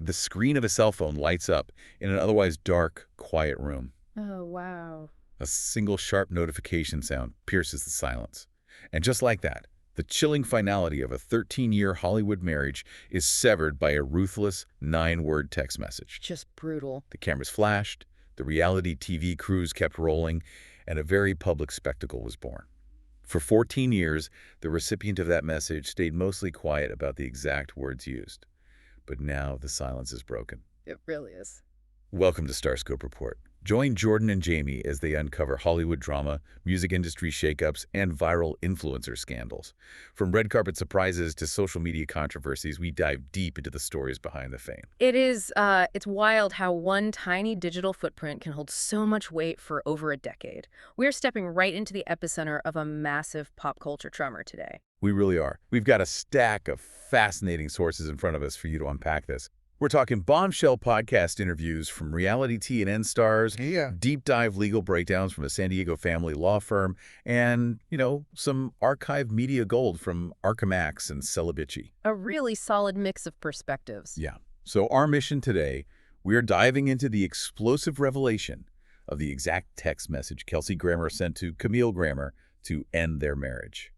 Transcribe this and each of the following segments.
The screen of a cell phone lights up in an otherwise dark, quiet room. Oh, wow. A single sharp notification sound pierces the silence. And just like that, the chilling finality of a 13-year Hollywood marriage is severed by a ruthless 9-word text message. Just brutal. The cameras flashed, the reality TV crews kept rolling, and a very public spectacle was born. For 14 years, the recipient of that message stayed mostly quiet about the exact words used. But now the silence is broken. It really is. Welcome to Starscope Report. Join Jordan and Jamie as they uncover Hollywood drama, music industry shakeups, and viral influencer scandals. From red carpet surprises to social media controversies, we dive deep into the stories behind the fame. It's wild how one tiny digital footprint can hold so much weight for over a decade. We're stepping right into the epicenter of a massive pop culture tremor today. We really are. We've got a stack of fascinating sources in front of us for you to unpack this. We're talking bombshell podcast interviews from reality TNN stars, deep dive legal breakdowns from a San Diego family law firm, and, some archive media gold from Archamax and Celebici. A really solid mix of perspectives. Yeah. So our mission today, we're diving into the explosive revelation of the exact text message Kelsey Grammer sent to Camille Grammer to end their marriage.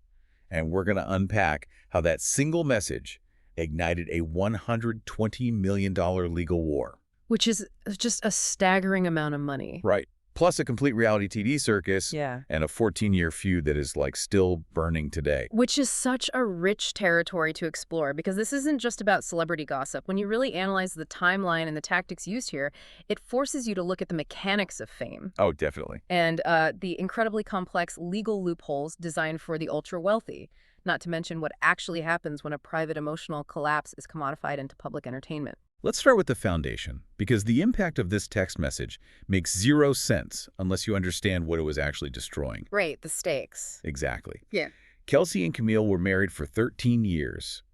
And we're going to unpack how that single message ignited a $120 million legal war. Which is just a staggering amount of money. Right. Plus a complete reality TV circus and a 14-year feud that is still burning today. Which is such a rich territory to explore because this isn't just about celebrity gossip. When you really analyze the timeline and the tactics used here, it forces you to look at the mechanics of fame. Oh, definitely. And the incredibly complex legal loopholes designed for the ultra-wealthy. Not to mention what actually happens when a private emotional collapse is commodified into public entertainment. Let's start with the foundation, because the impact of this text message makes zero sense unless you understand what it was actually destroying. Right, the stakes. Exactly. Yeah. Kelsey and Camille were married for 13 years.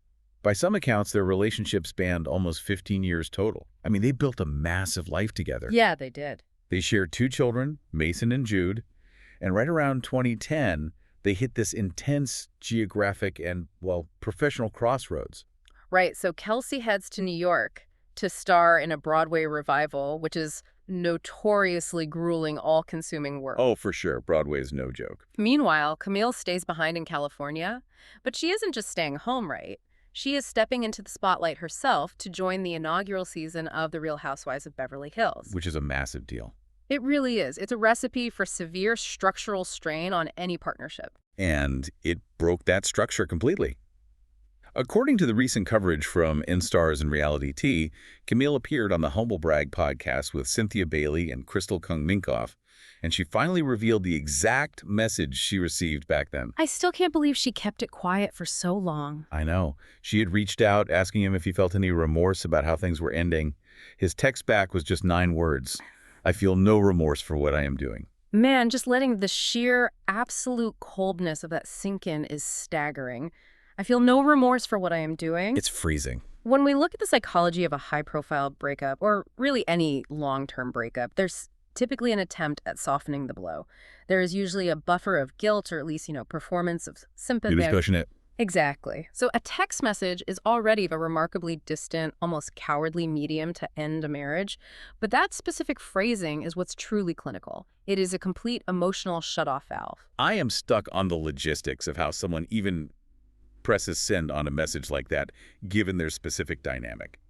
By some accounts, their relationship spanned almost 15 years total. I mean, they built a massive life together. Yeah, they did. They shared 2 children, Mason and Jude, and right around 2010, they hit this intense geographic and, professional crossroads. Right, so Kelsey heads to New York to star in a Broadway revival, which is notoriously grueling, all-consuming work. Oh, for sure. Broadway is no joke. Meanwhile, Camille stays behind in California, but she isn't just staying home, right? She is stepping into the spotlight herself to join the inaugural season of The Real Housewives of Beverly Hills. Which is a massive deal. It really is. It's a recipe for severe structural strain on any partnership. And it broke that structure completely. According to the recent coverage from InStars and Reality T, Camille appeared on the Humble Brag podcast with Cynthia Bailey and Crystal Kung Minkoff, and she finally revealed the exact message she received back then. I still can't believe she kept it quiet for so long. I know. She had reached out asking him if he felt any remorse about how things were ending. His text back was just 9 words. I feel no remorse for what I am doing. Man, just letting the sheer absolute coldness of that sink in is staggering. I feel no remorse for what I am doing. It's freezing. When we look at the psychology of a high-profile breakup, or really any long-term breakup, there's typically an attempt at softening the blow. There is usually a buffer of guilt or at least, performance of sympathy. He was pushing it. Exactly. So a text message is already a remarkably distant, almost cowardly medium to end a marriage. But that specific phrasing is what's truly clinical. It is a complete emotional shutoff valve. I am stuck on the logistics of how someone even presses send on a message like that, given their specific dynamic.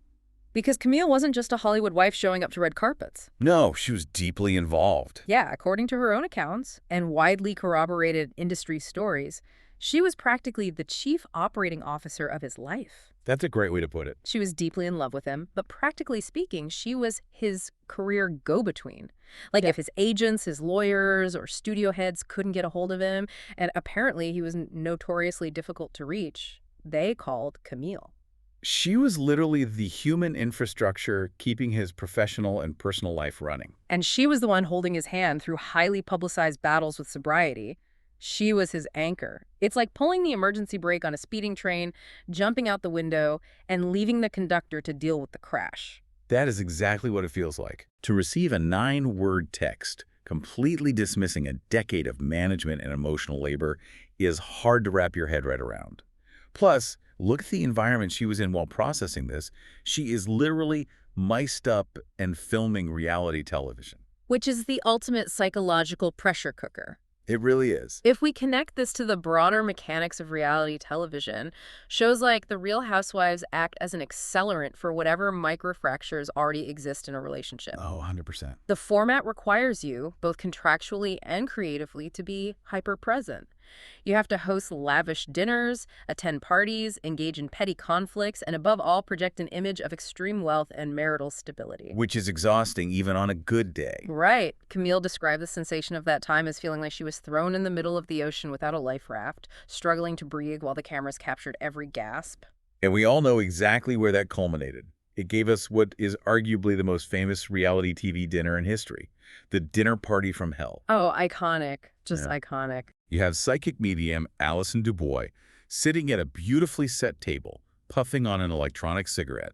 Because Camille wasn't just a Hollywood wife showing up to red carpets. No, she was deeply involved. Yeah, according to her own accounts and widely corroborated industry stories, she was practically the chief operating officer of his life. That's a great way to put it. She was deeply in love with him, but practically speaking, she was his career go-between. If his agents, his lawyers, or studio heads couldn't get a hold of him, and apparently he was notoriously difficult to reach, they called Camille. She was literally the human infrastructure keeping his professional and personal life running. And she was the one holding his hand through highly publicized battles with sobriety. She was his anchor. It's like pulling the emergency brake on a speeding train, jumping out the window, and leaving the conductor to deal with the crash. That is exactly what it feels like. To receive a 9-word text completely dismissing a decade of management and emotional labor is hard to wrap your head right around. Plus, look at the environment she was in while processing this. She is literally mic'd up and filming reality television. Which is the ultimate psychological pressure cooker. It really is. If we connect this to the broader mechanics of reality television, shows like The Real Housewives act as an accelerant for whatever microfractures already exist in a relationship. Oh, 100%. The format requires you, both contractually and creatively, to be hyper-present. You have to host lavish dinners, attend parties, engage in petty conflicts, and above all, project an image of extreme wealth and marital stability. Which is exhausting even on a good day. Right. Camille described the sensation of that time as feeling like she was thrown in the middle of the ocean without a life raft, struggling to breathe while the cameras captured every gasp. And we all know exactly where that culminated. It gave us what is arguably the most famous reality TV dinner in history, the dinner party from hell. Oh, iconic. Just iconic. You have psychic medium Alison Dubois sitting at a beautifully set table, puffing on an electronic cigarette,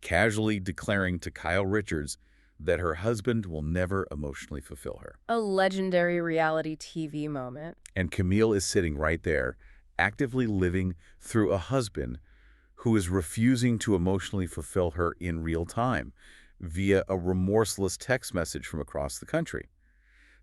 casually declaring to Kyle Richards that her husband will never emotionally fulfill her. A legendary reality TV moment. And Camille is sitting right there, actively living through a husband who is refusing to emotionally fulfill her in real time via a remorseless text message from across the country.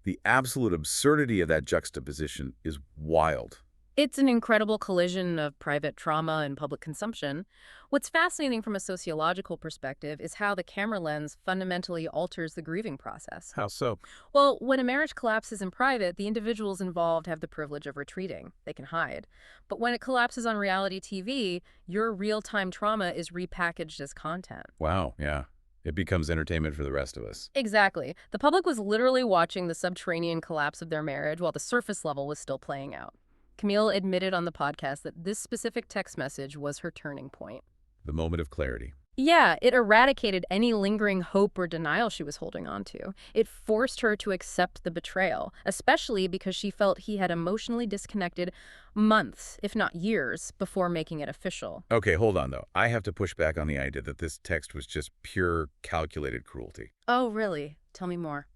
The absolute absurdity of that juxtaposition is wild. It's an incredible collision of private trauma and public consumption. What's fascinating from a sociological perspective is how the camera lens fundamentally alters the grieving process. How so? Well, when a marriage collapses in private, the individuals involved have the privilege of retreating. They can hide. But when it collapses on reality TV, your real-time trauma is repackaged as content. Wow, yeah. It becomes entertainment for the rest of us. Exactly. The public was literally watching the subterranean collapse of their marriage while the surface level was still playing out. Camille admitted on the podcast that this specific text message was her turning point. The moment of clarity. Yeah, it eradicated any lingering hope or denial she was holding on to. It forced her to accept the betrayal, especially because she felt he had emotionally disconnected months, if not years, before making it official. Okay, hold on, though. I have to push back on the idea that this text was just pure calculated cruelty. Oh, really? Tell me more.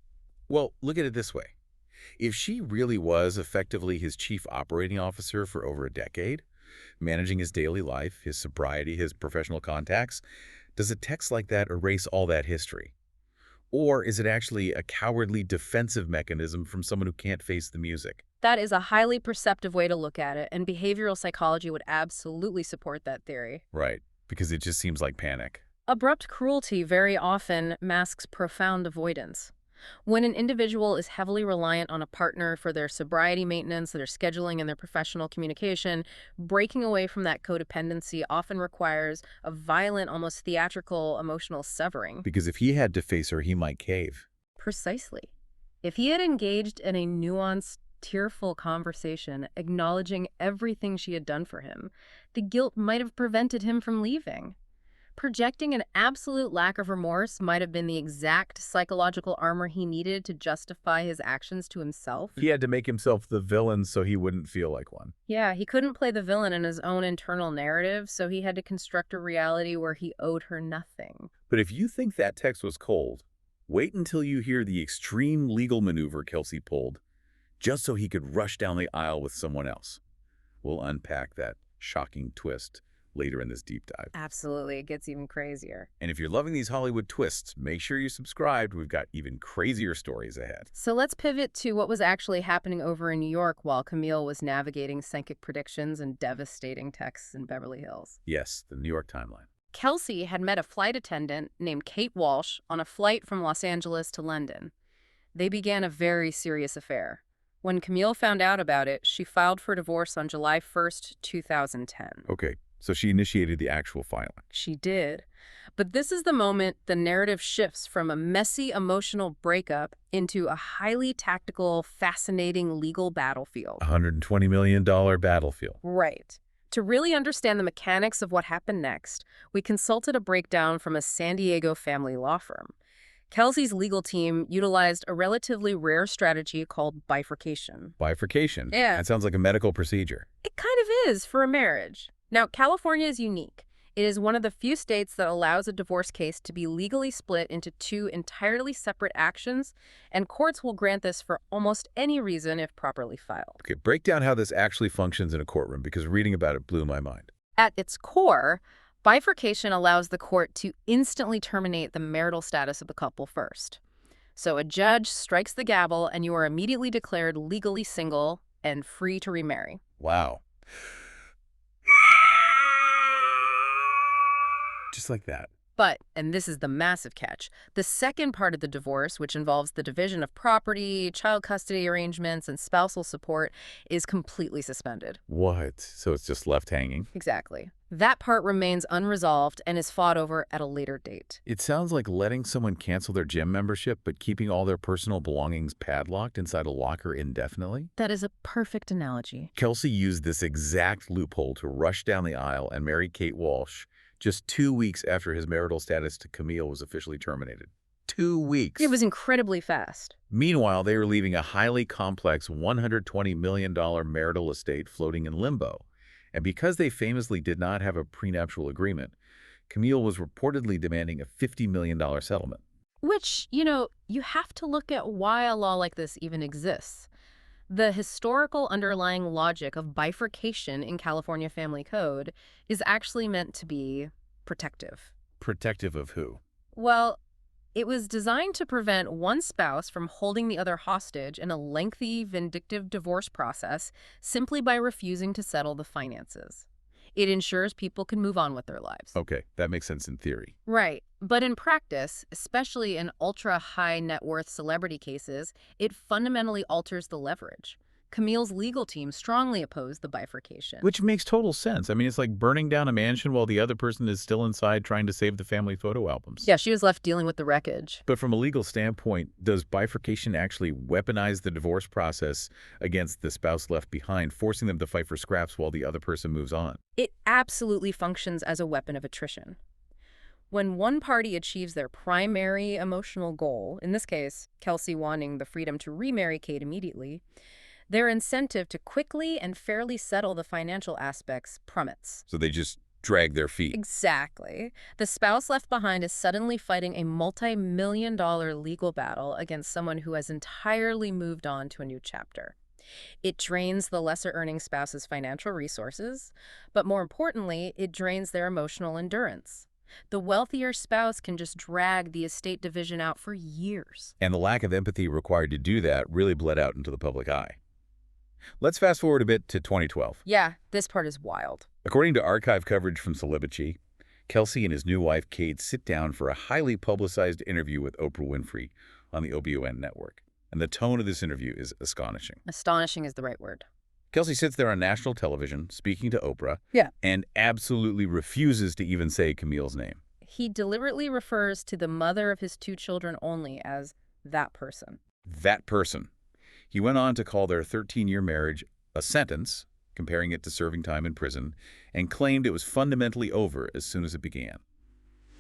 Well, look at it this way. If she really was effectively his chief operating officer for over a decade, managing his daily life, his sobriety, his professional contacts, does a text like that erase all that history? Or is it actually a cowardly defensive mechanism from someone who can't face the music? That is a highly perceptive way to look at it, and behavioral psychology would absolutely support that theory. Right, because it just seems like panic. Abrupt cruelty very often masks profound avoidance. When an individual is heavily reliant on a partner for their sobriety maintenance, their scheduling, and their professional communication, breaking away from that codependency often requires a violent, almost theatrical, emotional severing. Because if he had to face her, he might cave. Precisely. If he had engaged in a nuanced, tearful conversation, acknowledging everything she had done for him, the guilt might have prevented him from leaving. Projecting an absolute lack of remorse might have been the exact psychological armor he needed to justify his actions to himself. He had to make himself the villain so he wouldn't feel like one. Yeah, he couldn't play the villain in his own internal narrative, so he had to construct a reality where he owed her nothing. But if you think that text was cold, wait until you hear the extreme legal maneuver Kelsey pulled, just so he could rush down the aisle with someone else. We'll unpack that shocking twist later in this deep dive. Absolutely, it gets even crazier. And if you're loving these Hollywood twists, make sure you're subscribed. We've got even crazier stories ahead. So let's pivot to what was actually happening over in New York while Camille was navigating psychic predictions and devastating texts in Beverly Hills. Yes, the New York timeline. Kelsey had met a flight attendant named Kayte Walsh on a flight from Los Angeles to London. They began a very serious affair. When Camille found out about it, she filed for divorce on July 1st, 2010. Okay. So she initiated the actual filing. She did. But this is the moment the narrative shifts from a messy emotional breakup into a highly tactical, fascinating legal battlefield. $120 million battlefield. Right. To really understand the mechanics of what happened next, we consulted a breakdown from a San Diego family law firm. Kelsey's legal team utilized a relatively rare strategy called bifurcation. Bifurcation? Yeah. That sounds like a medical procedure. It kind of is for a marriage. Now, California is unique. It is one of the few states that allows a divorce case to be legally split into two entirely separate actions, and courts will grant this for almost any reason if properly filed. Okay, break down how this actually functions in a courtroom, because reading about it blew my mind. At its core, bifurcation allows the court to instantly terminate the marital status of the couple first. So a judge strikes the gavel and you are immediately declared legally single and free to remarry. Wow. Just like that. But, and this is the massive catch, the second part of the divorce, which involves the division of property, child custody arrangements, and spousal support, is completely suspended. What? So it's just left hanging? Exactly. That part remains unresolved and is fought over at a later date. It sounds like letting someone cancel their gym membership but keeping all their personal belongings padlocked inside a locker indefinitely? That is a perfect analogy. Kelsey used this exact loophole to rush down the aisle and marry Kayte Walsh just 2 weeks after his marital status to Camille was officially terminated. 2 weeks. It was incredibly fast. Meanwhile, they were leaving a highly complex $120 million marital estate floating in limbo. And because they famously did not have a prenuptial agreement, Camille was reportedly demanding a $50 million settlement. Which, you have to look at why a law like this even exists. The historical underlying logic of bifurcation in California Family Code is actually meant to be protective. Protective of who? Well, it was designed to prevent one spouse from holding the other hostage in a lengthy, vindictive divorce process simply by refusing to settle the finances. It ensures people can move on with their lives. Okay, that makes sense in theory. Right. But in practice, especially in ultra-high net worth celebrity cases, it fundamentally alters the leverage. Camille's legal team strongly opposed the bifurcation. Which makes total sense. I mean, it's like burning down a mansion while the other person is still inside trying to save the family photo albums. Yeah, she was left dealing with the wreckage. But from a legal standpoint, does bifurcation actually weaponize the divorce process against the spouse left behind, forcing them to fight for scraps while the other person moves on? It absolutely functions as a weapon of attrition. When one party achieves their primary emotional goal, in this case, Kelsey wanting the freedom to remarry Kayte immediately, their incentive to quickly and fairly settle the financial aspects plummets. So they just drag their feet. Exactly. The spouse left behind is suddenly fighting a multi-million-dollar legal battle against someone who has entirely moved on to a new chapter. It drains the lesser-earning spouse's financial resources, but more importantly, it drains their emotional endurance. The wealthier spouse can just drag the estate division out for years. And the lack of empathy required to do that really bled out into the public eye. Let's fast forward a bit to 2012. Yeah, this part is wild. According to archive coverage from Celebrity, Kelsey and his new wife, Kayte, sit down for a highly publicized interview with Oprah Winfrey on the OBON network. And the tone of this interview is astonishing. Astonishing is the right word. Kelsey sits there on national television speaking to Oprah and absolutely refuses to even say Camille's name. He deliberately refers to the mother of his 2 children only as that person. That person. He went on to call their 13-year marriage a sentence, comparing it to serving time in prison, and claimed it was fundamentally over as soon as it began.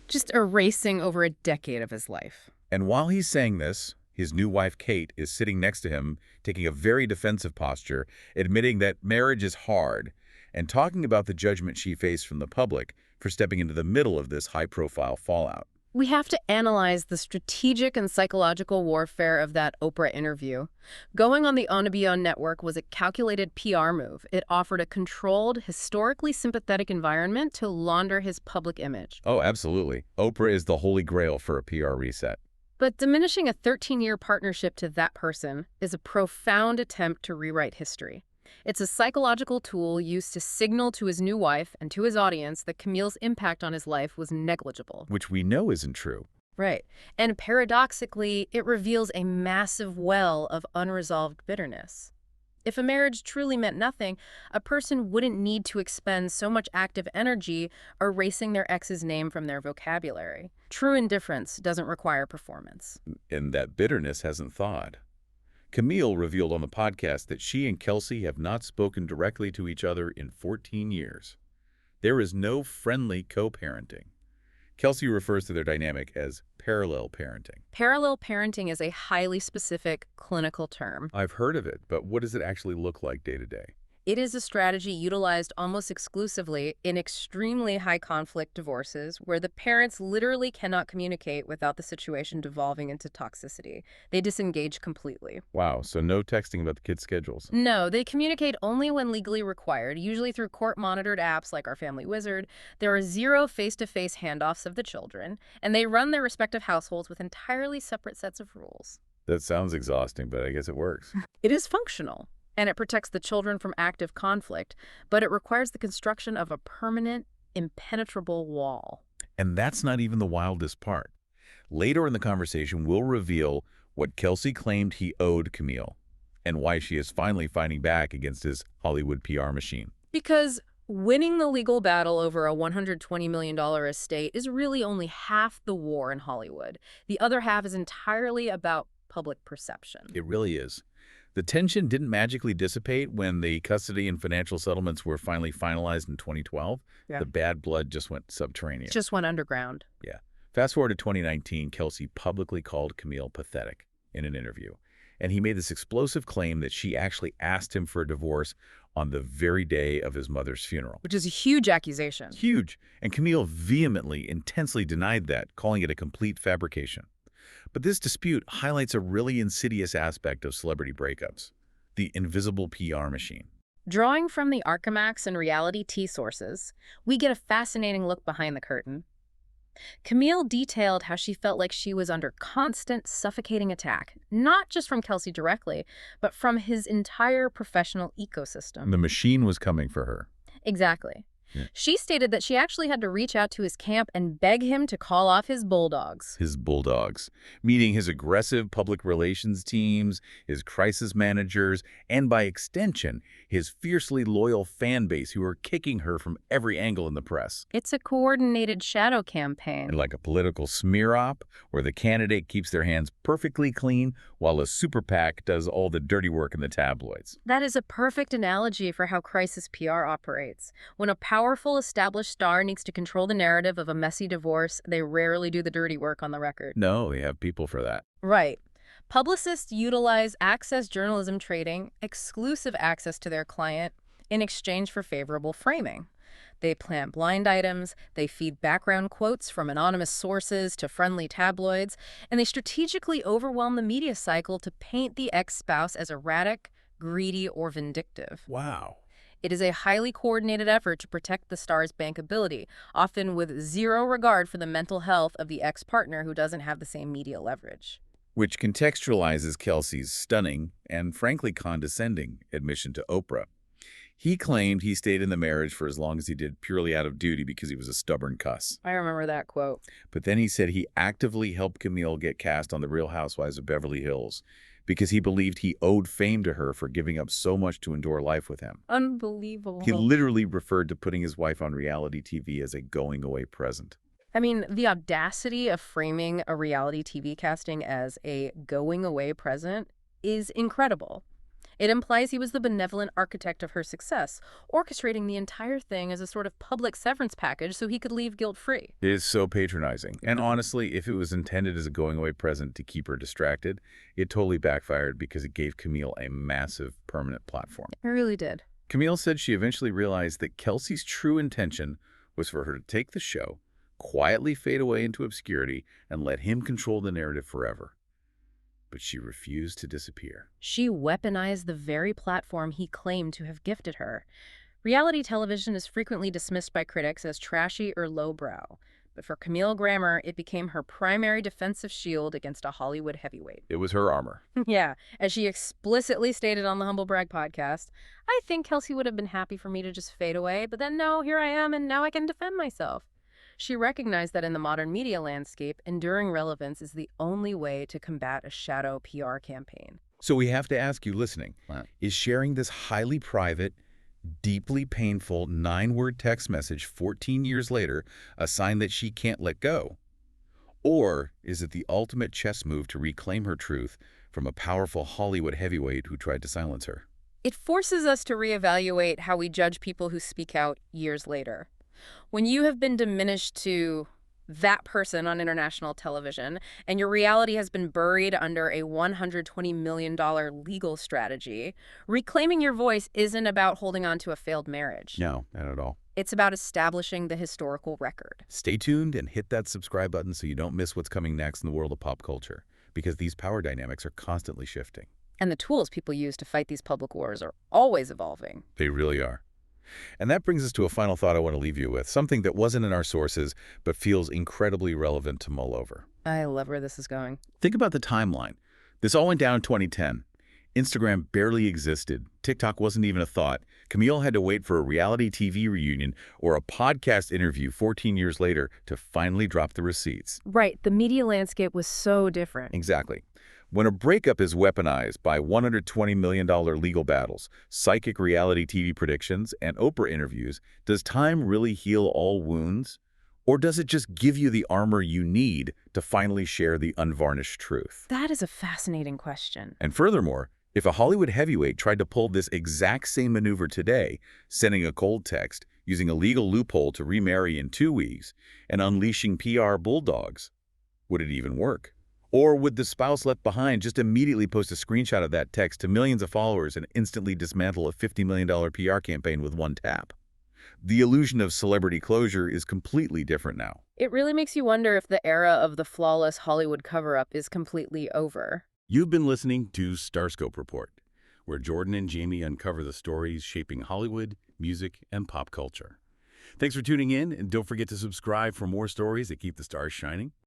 Just erasing over a decade of his life. And while he's saying this, his new wife, Kayte, is sitting next to him, taking a very defensive posture, admitting that marriage is hard, and talking about the judgment she faced from the public for stepping into the middle of this high-profile fallout. We have to analyze the strategic and psychological warfare of that Oprah interview. Going on the OBON network was a calculated PR move. It offered a controlled, historically sympathetic environment to launder his public image. Oh, absolutely. Oprah is the holy grail for a PR reset. But diminishing a 13-year partnership to that person is a profound attempt to rewrite history. It's a psychological tool used to signal to his new wife and to his audience that Camille's impact on his life was negligible. Which we know isn't true. Right. And paradoxically, it reveals a massive well of unresolved bitterness. If a marriage truly meant nothing, a person wouldn't need to expend so much active energy erasing their ex's name from their vocabulary. True indifference doesn't require performance. And that bitterness hasn't thawed. Camille revealed on the podcast that she and Kelsey have not spoken directly to each other in 14 years. There is no friendly co-parenting. Kelsey refers to their dynamic as parallel parenting. Parallel parenting is a highly specific clinical term. I've heard of it, but what does it actually look like day to day? It is a strategy utilized almost exclusively in extremely high-conflict divorces where the parents literally cannot communicate without the situation devolving into toxicity. They disengage completely. Wow, so no texting about the kids' schedules. No, they communicate only when legally required, usually through court-monitored apps like Our Family Wizard. There are zero face-to-face handoffs of the children, and they run their respective households with entirely separate sets of rules. That sounds exhausting, but I guess it works. It is functional, and it protects the children from active conflict, but it requires the construction of a permanent, impenetrable wall. And that's not even the wildest part. Later in the conversation, we'll reveal what Kelsey claimed he owed Camille and why she is finally fighting back against his Hollywood PR machine. Because winning the legal battle over a $120 million estate is really only half the war in Hollywood. The other half is entirely about public perception. It really is. The tension didn't magically dissipate when the custody and financial settlements were finally finalized in 2012. Yeah. The bad blood just went subterranean. Just went underground. Yeah. Fast forward to 2019, Kelsey publicly called Camille pathetic in an interview. And he made this explosive claim that she actually asked him for a divorce on the very day of his mother's funeral. Which is a huge accusation. Huge. And Camille vehemently, intensely denied that, calling it a complete fabrication. But this dispute highlights a really insidious aspect of celebrity breakups, the invisible PR machine. Drawing from the Archemax and Reality T sources, we get a fascinating look behind the curtain. Camille detailed how she felt like she was under constant, suffocating attack, not just from Kelsey directly, but from his entire professional ecosystem. The machine was coming for her. Exactly. Yeah. She stated that she actually had to reach out to his camp and beg him to call off his bulldogs. His bulldogs, meeting his aggressive public relations teams, his crisis managers, and by extension, his fiercely loyal fan base who are kicking her from every angle in the press. It's a coordinated shadow campaign. And like a political smear op, where the candidate keeps their hands perfectly clean while a super PAC does all the dirty work in the tabloids. That is a perfect analogy for how crisis PR operates. When a powerful established star needs to control the narrative of a messy divorce, they rarely do the dirty work on the record. No, they have people for that. Right. Publicists utilize access journalism trading, exclusive access to their client, in exchange for favorable framing. They plant blind items, they feed background quotes from anonymous sources to friendly tabloids, and they strategically overwhelm the media cycle to paint the ex-spouse as erratic, greedy, or vindictive. Wow. It is a highly coordinated effort to protect the star's bankability, often with zero regard for the mental health of the ex-partner who doesn't have the same media leverage. Which contextualizes Kelsey's stunning and frankly condescending admission to Oprah. He claimed he stayed in the marriage for as long as he did purely out of duty because he was a stubborn cuss. I remember that quote. But then he said he actively helped Camille get cast on The Real Housewives of Beverly Hills because he believed he owed fame to her for giving up so much to endure life with him. Unbelievable. He literally referred to putting his wife on reality TV as a going-away present. I mean, the audacity of framing a reality TV casting as a going-away present is incredible. It implies he was the benevolent architect of her success, orchestrating the entire thing as a sort of public severance package so he could leave guilt-free. It is so patronizing. And honestly, if it was intended as a going-away present to keep her distracted, it totally backfired because it gave Camille a massive permanent platform. It really did. Camille said she eventually realized that Kelsey's true intention was for her to take the show, quietly fade away into obscurity, and let him control the narrative forever. But she refused to disappear. She weaponized the very platform he claimed to have gifted her. Reality television is frequently dismissed by critics as trashy or lowbrow, but for Camille Grammer, it became her primary defensive shield against a Hollywood heavyweight. It was her armor. Yeah, as she explicitly stated on the Humble Brag podcast, I think Kelsey would have been happy for me to just fade away, but then no, here I am, and now I can defend myself. She recognized that in the modern media landscape, enduring relevance is the only way to combat a shadow PR campaign. So we have to ask you listening, is sharing this highly private, deeply painful 9-word text message 14 years later a sign that she can't let go? Or is it the ultimate chess move to reclaim her truth from a powerful Hollywood heavyweight who tried to silence her? It forces us to reevaluate how we judge people who speak out years later. When you have been diminished to that person on international television, and your reality has been buried under a $120 million legal strategy. Reclaiming your voice isn't about holding on to a failed marriage. No, not at all. It's about establishing the historical record. Stay tuned and hit that subscribe button so you don't miss what's coming next in the world of pop culture, because these power dynamics are constantly shifting. And the tools people use to fight these public wars are always evolving. They really are. And that brings us to a final thought I want to leave you with, something that wasn't in our sources but feels incredibly relevant to mull over. I love where this is going. Think about the timeline. This all went down in 2010. Instagram barely existed. TikTok wasn't even a thought. Camille had to wait for a reality TV reunion or a podcast interview 14 years later to finally drop the receipts. Right. The media landscape was so different. Exactly. When a breakup is weaponized by $120 million legal battles, psychic reality TV predictions, and Oprah interviews, does time really heal all wounds? Or does it just give you the armor you need to finally share the unvarnished truth? That is a fascinating question. And furthermore, if a Hollywood heavyweight tried to pull this exact same maneuver today, sending a cold text, using a legal loophole to remarry in 2 weeks, and unleashing PR bulldogs, would it even work? Or would the spouse left behind just immediately post a screenshot of that text to millions of followers and instantly dismantle a $50 million PR campaign with one tap? The illusion of celebrity closure is completely different now. It really makes you wonder if the era of the flawless Hollywood cover-up is completely over. You've been listening to Starscope Report, where Jordan and Jamie uncover the stories shaping Hollywood, music, and pop culture. Thanks for tuning in, and don't forget to subscribe for more stories that keep the stars shining.